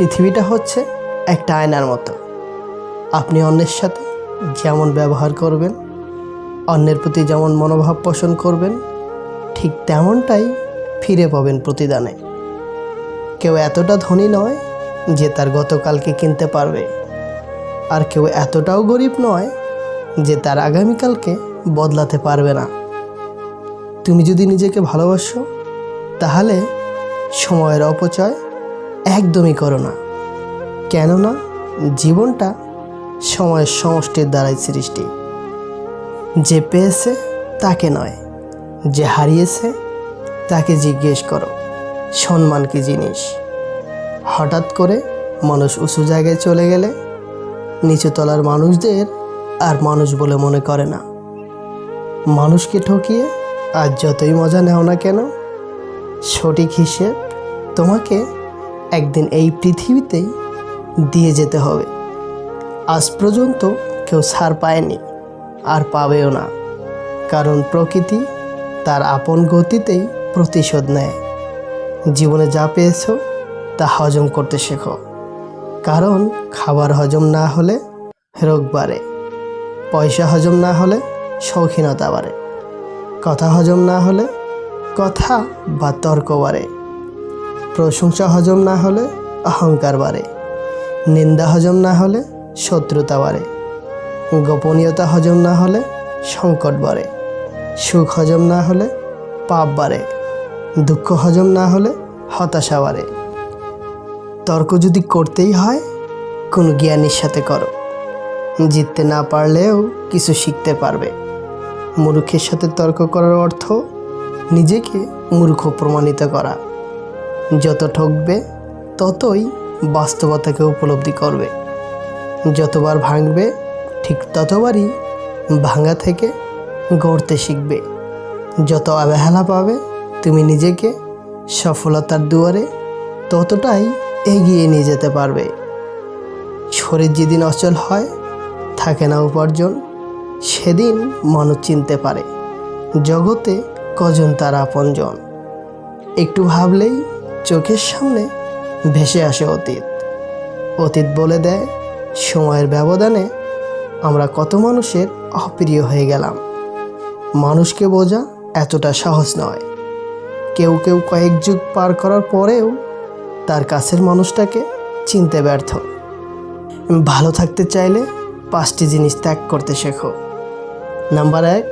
পৃথিবীটা হচ্ছে একটা আয়নার মতো। আপনি অন্যের সাথে যেমন ব্যবহার করবেন, অন্যের প্রতি যেমন মনোভাব পোষণ করবেন, ঠিক তেমনটাই ফিরে পাবেন প্রতিদানে। কেউ এতটা ধনী নয় যে তার গতকালকে কিনতে পারবে, আর কেউ এতটাও গরিব নয় যে তার আগামীকালকে বদলাতে পারবে না। তুমি যদি নিজেকে ভালোবাসো, তাহলে সময়ের অপচয় একদমই করো না। কেননা জীবনটা সময়ের সমষ্টির দ্বারাই সৃষ্টি। যে পেয়েছে তাকে নয়, যে হারিয়েছে তাকে জিজ্ঞেস করো সম্মান কি জিনিস। হঠাৎ করে মানুষ উঁচু জায়গায় চলে গেলে নিচু তলার মানুষদের আর মানুষ বলে মনে করে না। মানুষকে ঠকিয়ে আজ যতই মজা নেও না কেন, সঠিক হিসেব তোমাকে একদিন এই পৃথিবীতেই দিয়ে যেতে হবে। আজ পর্যন্ত কেউ ছাড় পায়নি, আর পাবেও না, কারণ প্রকৃতি তার আপন গতিতেই প্রতিশোধ নেয়। জীবনে যা পেয়েছ তা হজম করতে শেখো, কারণ খাবার হজম না হলে রোগ বাড়ে, পয়সা হজম না হলে শৌখিনতা বাড়ে, কথা হজম না হলে কথা বা তর্ক বাড়ে, প্রশংসা হজম না হলে অহংকার বাড়ে, নিন্দা হজম না হলে শত্রুতা বাড়ে, গোপনীয়তা হজম না হলে সংকট বাড়ে, সুখ হজম না হলে পাপ বাড়ে, দুঃখ হজম না হলে হতাশা বাড়ে। তর্ক যদি করতেই হয়, কোনো জ্ঞানীর সাথে করো। জিততে না পারলেও কিছু শিখতে পারবে। মূর্খের সাথে তর্ক করার অর্থ নিজেকে মূর্খ প্রমাণিত করা। যত ঠকবে ততই বাস্তবতাকে উপলব্ধি করবে। যতবার ভাঙবে ঠিক ততবারই ভাঙা থেকে গড়তে শিখবে। যত অবহেলা পাবে তুমি নিজেকে সফলতার দুয়ারে ততটাই এগিয়ে নিয়ে যেতে পারবে। শরীর যেদিন অচল হয়, থাকে না উপার্জন, সেদিন মানুষ চিনতে পারে জগতে কজন তার আপনজন। একটু ভাবলেই চোখের সামনে ভেসে আসে অতীত। অতীত বলে দেয় সময়ের ব্যবধানে আমরা কত মানুষের অপ্রিয় হয়ে গেলাম। মানুষকে বোঝা এতটা সহজ নয়। কেউ কেউ কয়েক যুগ পার করার পরেও তার কাছের মানুষটাকে চিনতে ব্যর্থ। ভালো থাকতে চাইলে 5টি জিনিস ত্যাগ করতে শেখো। নাম্বার 1,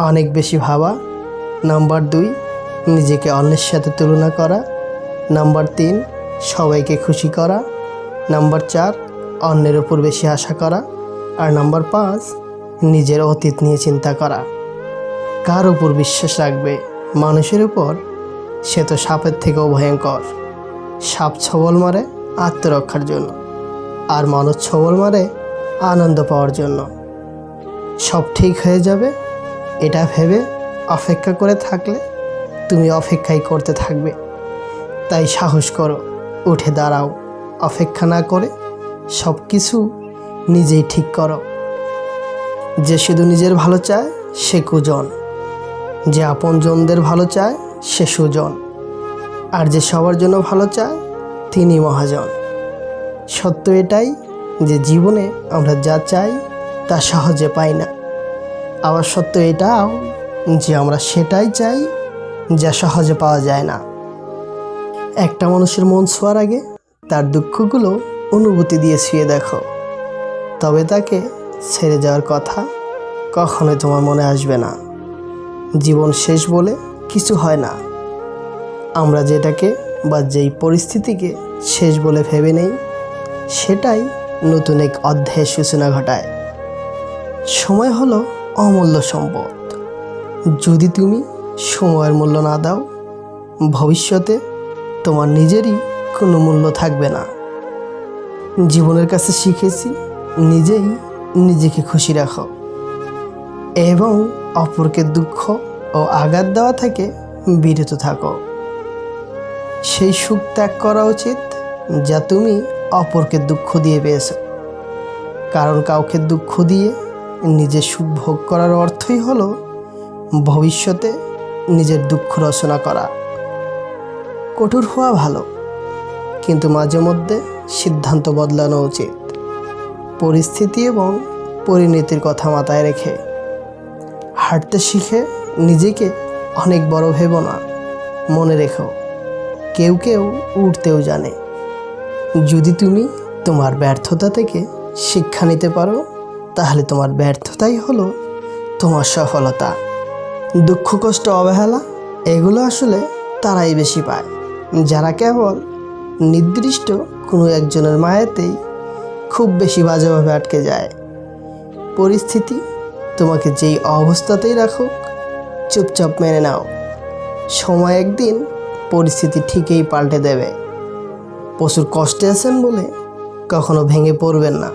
অনেক বেশি ভাবা। নাম্বার 2, নিজেকে অন্যের সাথে তুলনা করা। নাম্বার 3, সবাইকে খুশি করা। নাম্বার 4, অন্যের উপর বেশি আশা করা। আর নাম্বার 5, নিজের অতীত নিয়ে চিন্তা করা। কার উপর বিশ্বাস রাখবে? মানুষের উপর? সে তো সাপের থেকেও ভয়ঙ্কর। সাপ ছবল মারে আত্মরক্ষার জন্য, আর মানুষ ছবল মারে আনন্দ পাওয়ার জন্য। সব ঠিক হয়ে যাবে এটা ভেবে অপেক্ষা করে থাকলে তুমি অপেক্ষাই করতে থাকবে। তাই সাহস করো, উঠে দাঁড়াও। অপেক্ষা না করে সব কিছু নিজেই ঠিক করো। যে শুধু নিজের ভালো চায় সে কুজন, যে আপনজনদের ভালো চায় সে সুজন, আর যে সবার জন্য ভালো চায় তিনি মহাজন। সত্য এটাই যে জীবনে আমরা যা চাই তা সহজে পাই না। আবার সত্য এটাও যে আমরা সেটাই চাই যা সহজে পাওয়া যায় না। একটা মানুষের মন ছোঁয়ার আগে তার দুঃখগুলো অনুভূতি দিয়ে ছুঁয়ে দেখো, তবে তাকে ছেড়ে যাওয়ার কথা কখনোই তোমার মনে আসবে না। জীবন শেষ বলে কিছু হয় না। আমরা যেটাকে বা যেই পরিস্থিতিকে শেষ বলে ভেবে নেই, সেটাই নতুন এক অধ্যায়ের সূচনা ঘটায়। সময় হলো অমূল্য সম্পদ। যদি তুমি সময়ের মূল্য না দাও, ভবিষ্যতে তোমার নিজেরই কোনো মূল্য থাকবে না। জীবনের কাছে শিখেছি নিজেই নিজেকে খুশি রাখো এবং অপরকে দুঃখ ও আঘাত দেওয়া থেকে বিরত থাকো। সেই সুখ ত্যাগ করা উচিত যা তুমি অপরকে দুঃখ দিয়ে পেয়েছ, কারণ কাউকে দুঃখ দিয়ে নিজের সুখ ভোগ করার অর্থই হলো ভবিষ্যতে নিজের দুঃখ রচনা করা। কঠোর হওয়া ভালো, কিন্তু মাঝে মধ্যে সিদ্ধান্ত বদলানো উচিত। পরিস্থিতি এবং পরিণতির কথা মাথায় রেখে হাঁটতে শিখে নিজেকে অনেক বড় ভেবো না। মনে রেখো, কেউ কেউ উঠতেও জানে। যদি তুমি তোমার ব্যর্থতা থেকে শিক্ষা নিতে পারো, তাহলে তোমার ব্যর্থতাই হলো তোমার সফলতা। দুঃখ, কষ্ট, অবহেলা এগুলো আসলে তারাই বেশি পায় যারা কেবল নির্দিষ্ট কোনো একজনের মায়াতেই খুব বেশি বাজেভাবে আটকে যায়। পরিস্থিতি তোমাকে যেই অবস্থাতেই রাখুক, চুপচাপ মেনে নাও। সময় একদিন পরিস্থিতি ঠিকই পাল্টে দেবে। প্রচুর কষ্টে আছেন বলে কখনো ভেঙে পড়বেন না।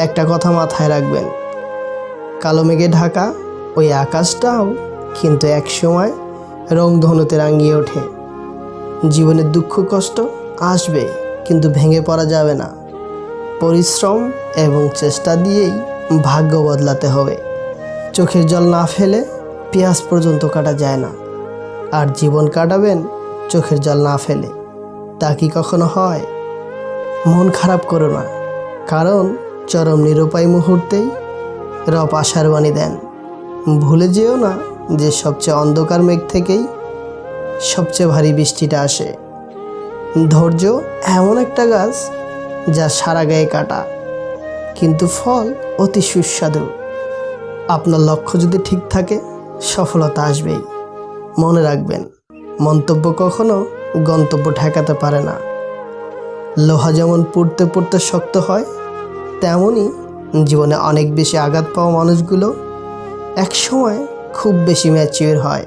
একটা কথা মাথায় রাখবেন, কালো মেঘে ঢাকা ওই আকাশটাও কিন্তু একসময় রংধনুতে রাঙিয়ে ওঠে। জীবনের দুঃখ কষ্ট আসবে, কিন্তু ভেঙে পড়া যাবে না। পরিশ্রম এবং চেষ্টা দিয়েই ভাগ্য বদলাতে হবে। চোখের জল না ফেলে পেঁয়াজ পর্যন্ত কাটা যায় না, আর জীবন কাটাবেন চোখের জল না ফেলে। তা কি কখনো হয়? মন খারাপ করো না, কারণ চরম নিরুপায় মুহূর্তেই রব আশার বাণী দেন। ভুলে যেও না যে সবচেয়ে অন্ধকার মেঘ থেকেই সবচেয়ে ভারী বৃষ্টিটা আসে। ধৈর্য এমন একটা গাছ যা সারা গায়ে কাটা, কিন্তু ফল অতি সুস্বাদু। আপনার লক্ষ্য যদি ঠিক থাকে, সফলতা আসবেই। মনে রাখবেন, মন্তব্য কখনো গন্তব্য ঠেকাতে পারে না। লোহা যেমন পুড়তে পুড়তে শক্ত হয়, তেমনই জীবনে অনেক বেশি আঘাত পাওয়া মানুষগুলো একসময় খুব বেশি ম্যাচিওর হয়।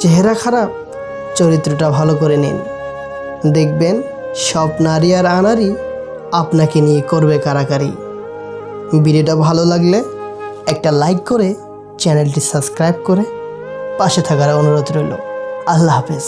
চেহারা খারাপ, চরিত্রটা ভালো করে নিন। দেখবেন সব নারী আর আনারই আপনাকে নিয়ে করবে কারাকারি। ভিডিওটা ভালো লাগলে একটা লাইক করে চ্যানেলটি সাবস্ক্রাইব করে পাশে থাকার অনুরোধ রইল। আল্লাহ হাফেজ।